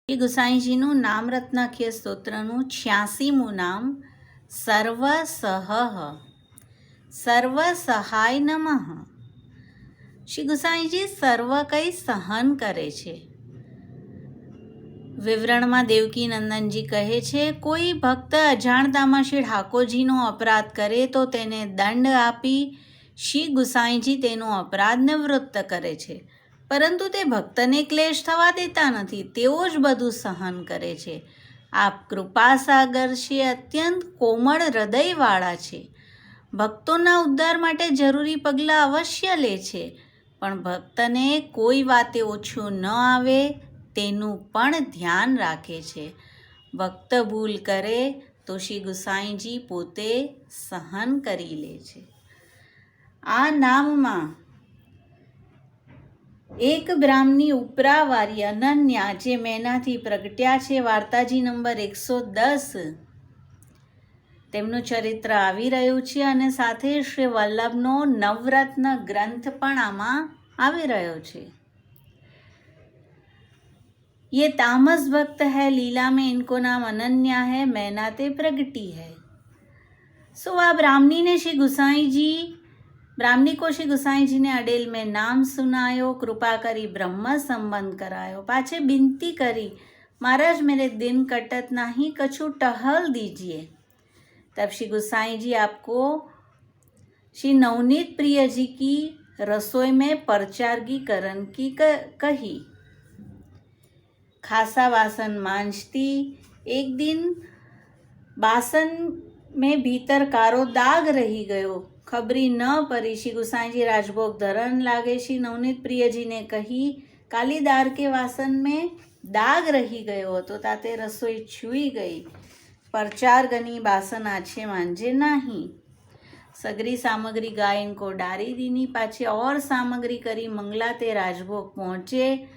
શ્રી ગુસાઈજીનું નામરત્નાખ્ય સ્તોત્રનું 86મું નામ સર્વસહ સર્વ સહાય નમઃ। શ્રી ગુસાઈજી સર્વ કંઈ સહન કરે છે। વિવરણમાં દેવકી નંદનજી કહે છે, કોઈ ભક્ત અજાણતામાં શ્રી ઠાકોરજીનો અપરાધ કરે તો તેને દંડ આપી શ્રી ગુસાઈજી તેનો અપરાધ નિવૃત્ત કરે છે, પરંતુ તે ભક્તને ક્લેશ થવા દેતા નથી, તેઓ જ બધું સહન કરે છે। આપ કૃપાસાગર છે, અત્યંત કોમળ હૃદયવાળા છે, ભક્તોના ઉદ્ધાર માટે જરૂરી પગલાં અવશ્ય લે છે, પણ ભક્તને કોઈ વાતે ઓછું ન આવે તેનું પણ ધ્યાન રાખે છે। ભક્ત ભૂલ કરે તો શ્રી ગુસાઈજી પોતે સહન કરી લે છે। આ નામમાં એક બ્રાહ્મણી ઉપરાવારી અનન્યા જે મેનાથી પ્રગટ્યા છે, વાર્તાજી નંબર 110, તેમનું ચરિત્ર આવી રહ્યું છે અને સાથે શ્રી વલ્લભનો નવરત્ન ગ્રંથ પણ આમાં આવી રહ્યો છે। ये तामस भक्त है, लीला में इनको नाम अनन्या है, मैनाते प्रगटी है। सो आ ब्राह्मणी को श्री गुसाई जी ने अडेल में नाम सुनायो, कृपा करी ब्रह्म संबंध करायो, पाछे बिनती करी महाराज मेरे दिन कटत नहीं, कछु टहल दीजिए। तब श्री गुसाई जी आपको श्री नवनीत प्रिय जी की रसोई में परचार्गीकरण की कही। खासा बासन मांजती एक दिन बासन में भीतर कारो दाग रही गयो, खबरी न परी। श्री गुसाईजी राजभोग धरन लागे। श्री नवनीत प्रिय जी ने कही, कालीदार के वासन में दाग रही गयो तो ताते रसोई छुई गई, परचार गनी बासन आछे मांजे नहीं। सगरी सामग्री गाय इनको डारी दीनी, पाछे और सामग्री करी मंगलाते राजभोग पहुँचे।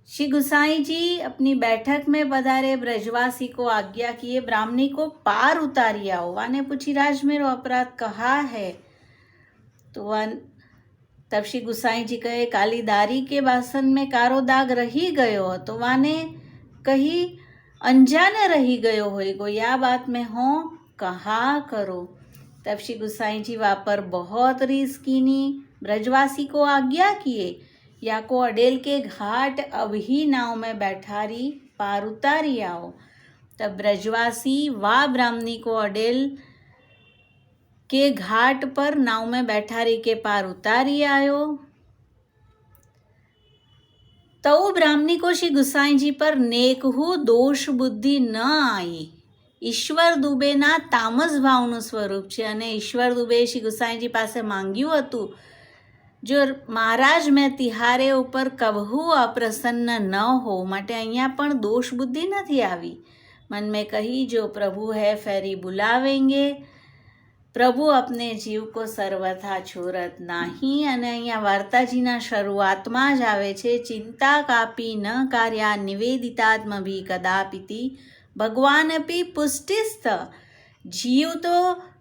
श्री गुसाई जी अपनी बैठक में पधारे, ब्रजवासी को आज्ञा किए ब्राह्मणी को पार उतारी आओ। वाने पूछी, राज मेरो अपराध कहाँ है? तो तब श्री गुसाई जी कहे, कालीदारी के बासन में कारो दाग रही गयो, तो वाने कही अनजाने रही गयो होएगो, या बात में हो कहा करो। तब श्री गुसाई जी वापर बहुत रीस कीनी, ब्रजवासी को आज्ञा किए, या को अडेल के घाट अभी नाव में बैठारी पार उतारी आओ। तब ब्रजवासी वा ब्राह्मणी को अडेल के घाट पर नाव में बैठारी के पार उतारी आयो। तो ब्राह्मणी को श्री गुसाई जी पर नेकहू दोष बुद्धि न आई। ईश्वर दुबेना तामस भावનું સ્વરૂપ છે અને ઈશ્વર દુબે શ્રી ગુસાઈજી પાસે માંગ્યું હતું, જો મહારાજ મેં તિહારે ઉપર કબહુ અપ્રસન્ન ન હો, માટે અહીંયા પણ દોષ બુદ્ધિ નથી આવી। मन में कही, जो प्रभु है फेरी बुलावेंगे, પ્રભુ अपने जीव को सर्वथा छोड़त नाही। અને અહીંયા વાર્તાજીના શરૂઆતમાં જ આવે છે, ચિંતા કાપી ન કાર્યા નિવેદિતાત્મભી કદાપિતિ ભગવાન અપી પુષ્ટિસ્થ। જીવ તો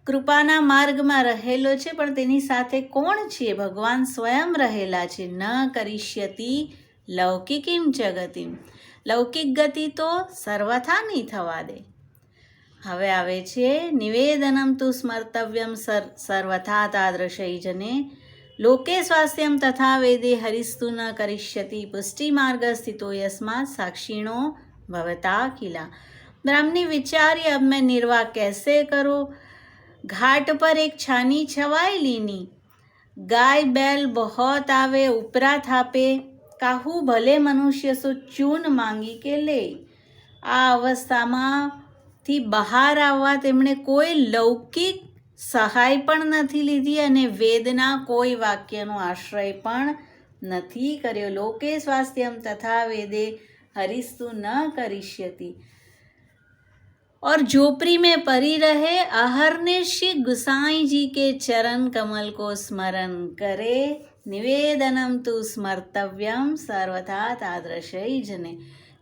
કૃપાના માર્ગમાં રહેલો છે, પણ તેની સાથે કોણ છે? ભગવાન સ્વયં રહેલા છે। ન કરિષ્યતિ લૌકિકીમ ચ ગતિમ, લૌકિક ગતિ તો સર્વથા નહીં થવા દે। હવે આવે છે, નિવેદનમ તુ સ્મર્તવ્યમ સર્વથા તાદૃશૈ જને, લોકે સ્વાસ્થ્યમ તથા વેદે હરિસ્તુ ન કરિષ્યતિ, પુષ્ટિ માર્ગ સ્થિતો યસ્માत् साक्षिणो भवता किला। ब्राह्मणी विचारी, अब मैं निर्वाह कैसे करो? घाट पर एक छानी छवाई लीनी, गाय बैल बहुत आवे उपरा थापे, काहू भले मनुष्य सो चून मांगी के ले। आ अवस्थाમાંથી બહાર આવવા તેમણે કોઈ લૌકિક સહાય પણ નથી લીધી અને વેદના કોઈ વાક્યનો આશ્રય પણ નથી કર્યો। લોકે સ્વાસ્થ્યમ તથા વેદે હરિસ્તુ ન કરિષ્યતિ, और झोपड़ी में परी रहे, अहरने श्री गुसाई जी के चरण कमल को स्मरण करे। निवेदनम तु स्मर्तव्यम सर्वथा तादृशै जने।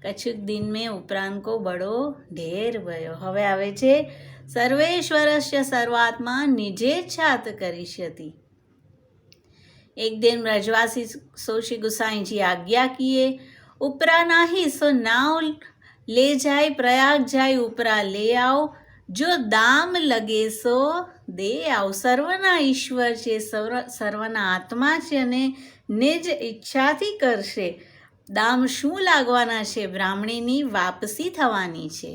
कछुक दिन में उपरांत को बड़ो ढेर भयो। હવે આવે છે, सर्वेश्वरस्य सर्वात्मा निजेच्छात करिष्यति। एक दिन ब्रजवासी सो श्री गुसाई जी आज्ञा किए, उपरा नाही सो नाव ले जाय प्रयाग जाय उपरा ले आओ જો દામ લગે સો દે આવ. સર્વના ઈશ્વર છે, સર્વના આત્મા છે અને નિજ ઈચ્છાથી કરશે. દામ શું લાગવાના છે? બ્રાહ્મણીની વાપસી થવાની છે.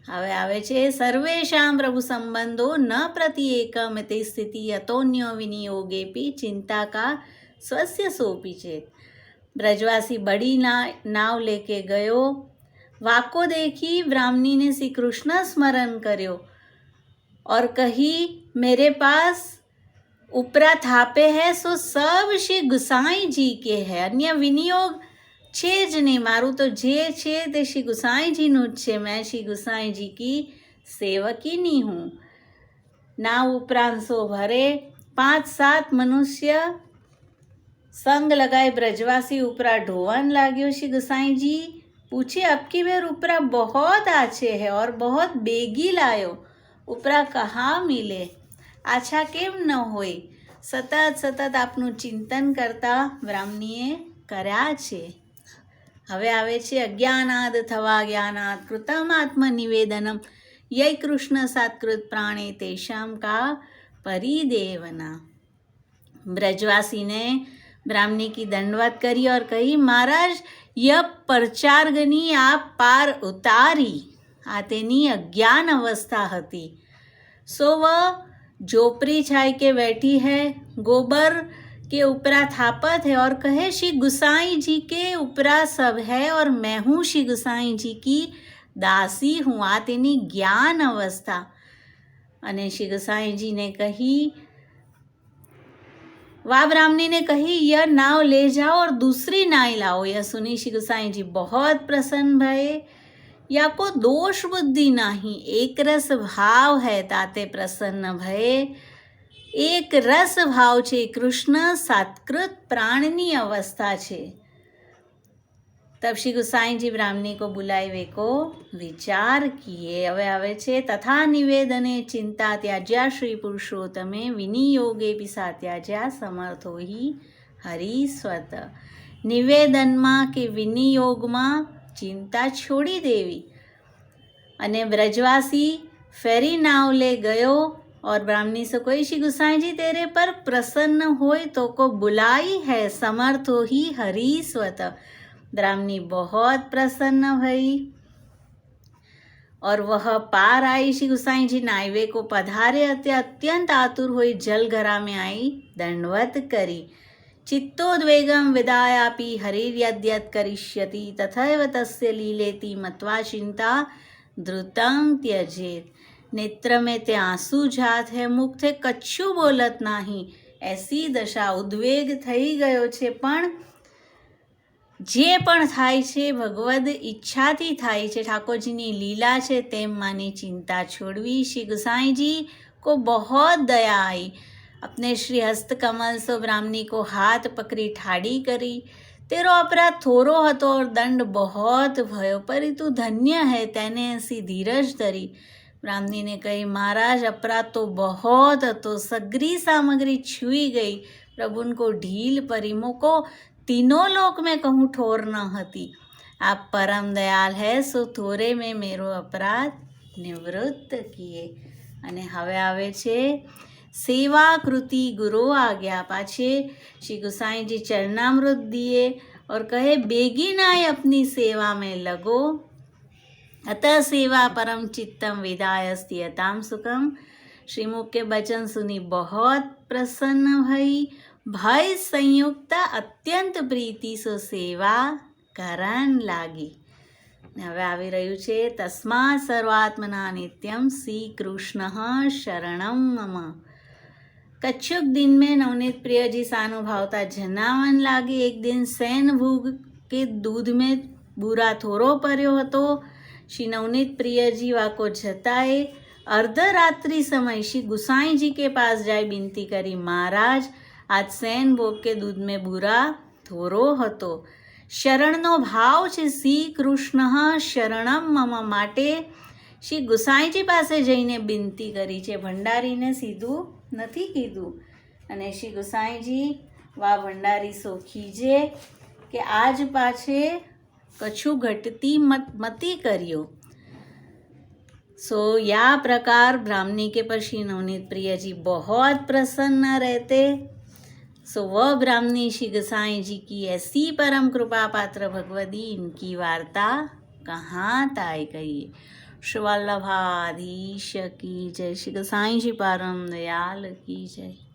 હવે આવે છે સર્વેશામ પ્રભુ સંબંધો ન પ્રતિ એકમ તે સ્થિતિ અતોન્યો વિનિયોગેપી ચિંતા કા સ્વસ્ય સોપી છે. ब्रजवासी बड़ी नाव लेके गयो. वाको देखी ब्राह्मणी ने श्री कृष्ण स्मरण કર્યો और कही मेरे पास उपरा थापे है सो सब श्री गुसाई जी के है. अन्य विनियोग છે જ નહીં. મારું તો જે છે તે શ્રી ગુસાઈજીનું જ છે. મેં શ્રી ગુસાઈજી की सेवकीनी हूँ. नाव उपरांत सो भरे 5-7 मनुष्य संग लगाए ब्रजवासी उपरा ढोवन लाग्यो. श्री गुसाई जी पूछे अब की बेर उपरा बहुत आछे है और बहुत बेगी लायो. उपरा कहाँ मिले? आछा केम न होय? सतत आपનું ચિંતન કરતા બ્રાહ્મણીએ કર્યા છે. હવે આવે છે અજ્ઞાનાદ થવા જ્ઞાનાદ કૃતમ આત્મનિવેદનમ યય કૃષ્ણ સાત્કૃત प्राणे तेषाम का परिदेवना. ब्रजवासी ने ब्राह्मणी की दंडवत करी और कही महाराज यह परचारगनी आप पार उतारी. आ तेनी अज्ञान अवस्था हती. सो वह झोपड़ी छाई के बैठी है, गोबर के उपरा थापत है और कहे श्री गुसाई जी के उपरा सब है और मैं हूँ श्री गुसाई जी की दासी हूँ. आ तेनी ज्ञान अवस्था. अने श्री गुसाई जी ने कही वह ब्राह्मणी ने कही यह नाव ले जाओ और दूसरी नाव लाओ. यह सुनी श्री गुसाई जी बहुत प्रसन्न भये. या को दोष बुद्धि नहीं, एक रस भाव है ताते प्रसन्न भये. एक रस भाव छे. कृष्ण सात्कृत प्राणनी अवस्था छे. तब श्री गुसाई जी ब्राह्मणी को बुलावे को विचार किए. હવે આવે છે તથા નિવેદને ચિંતા ત્યાજ્યા શ્રી પુરુષોત્તમે વિનિયોગે પિસા ત્યાજ્યા સમર્થો હિ હરિસ્વત. નિવેદનમાં કે વિનિયોગમાં ચિંતા છોડી દેવી. અને ब्रजवासी फेरी नाव ले गयो और ब्राह्मणी से कोई श्री गुसाई जी तेरे पर प्रसन्न होय तो को बुलाई है समर्थ हो ही हरिस्वत. ब्राह्मणी बहुत प्रसन्न भई और वह पार आई. श्री गुसाई जी नाइवे को पधारे अत्य अत्यंत आतुर हुई जल घरा में आई, दंडवत करी. चित्तोद्वेगम विदायापि हरिर्यद्यत् करिष्यति तथैव तस्य लीलेति मत्वा चिंता द्रुतं त्यजेत. नेत्र में ते आंसू जात है, मुख थे कच्छू बोलत नाही. ऐसी दशा उद्वेग થઈ ગયો છે. પણ જે પણ થાય છે ભગવદ ઈચ્છાથી થાય છે. ઠાકોરજીની લીલા છે તેમ માની ચિંતા છોડવી. श्री गुसाई जी को बहुत दया आई. अपने श्री हस्त कमल सो ब्राह्मणी को हाथ पकड़ी ठाड़ी करी. तेरो अपराध थोड़ो हतो और दंड बहुत भयो, परंतु धन्य है तेने ऐसी धीरज धरी. ब्राह्मणी ने कही महाराज अपराध तो बहुत हतो, सगरी सामग्री छुई गई, प्रभु को ढील परी, मोको तीनों लोक में कहूँ ठोर न हती. आप परम दयाल है सो थोरे में मेरो अपराध निवृत्त किए. અને હવે આવે છે સેવા કૃતિ ગુરુ आज्ञा. पाछे श्री गुसाई जी चरणामृत दिए और कहे बेगिनाय अपनी सेवा में लगो. अतः सेवा परम चित्तम विदायस्ति यताम सुखम. श्रीमुख के वचन सुनी बहुत प्रसन्न भई. भय संयुक्त अत्यंत प्रीति सो सेवा કરન લાગી. હવે આવી રહ્યું છે તસ્માत् સર્વાત્મના નિત્યમ શ્રી કૃષ્ણ શરણમ મમ. कच्छुक दिन में नवनीत प्रिय जी सानुभावता जनावन लागी. एक दिन सैन भूग के दूध में बूरा थोरो पर्यो હતો. श्री नवनीत प्रिय जी वाको जताए अर्धरात्रि समय श्री गुसाई जी के पास जाए विनती करी महाराज आज सैन भोग के दूध में बूरा थोरो હતો. શરણનો ભાવ છે. શ્રી કૃષ્ણ શરણમ મમ માટે શ્રી ગુસાઈજી પાસે જઈને વિનંતી કરી છે. ભંડારીને સીધું નથી કીધું. અને શ્રી ગુસાઈજી વા ભંડારી સોખીજે કે આજ પાછે कछु घटती मती करियो। सो या प्रकार ब्राह्मणी के पर श्री नवनीत प्रिय जी बहुत प्रसन्न रहते। सो वह ब्राह्मणी श्री गोसाई जी की ऐसी परम कृपा पात्र भगवती, इनकी वार्ता कहाँ ताय कही। श्री वल्लभाधीश की जय, श्री गोसाई जी परम दयाल की जय।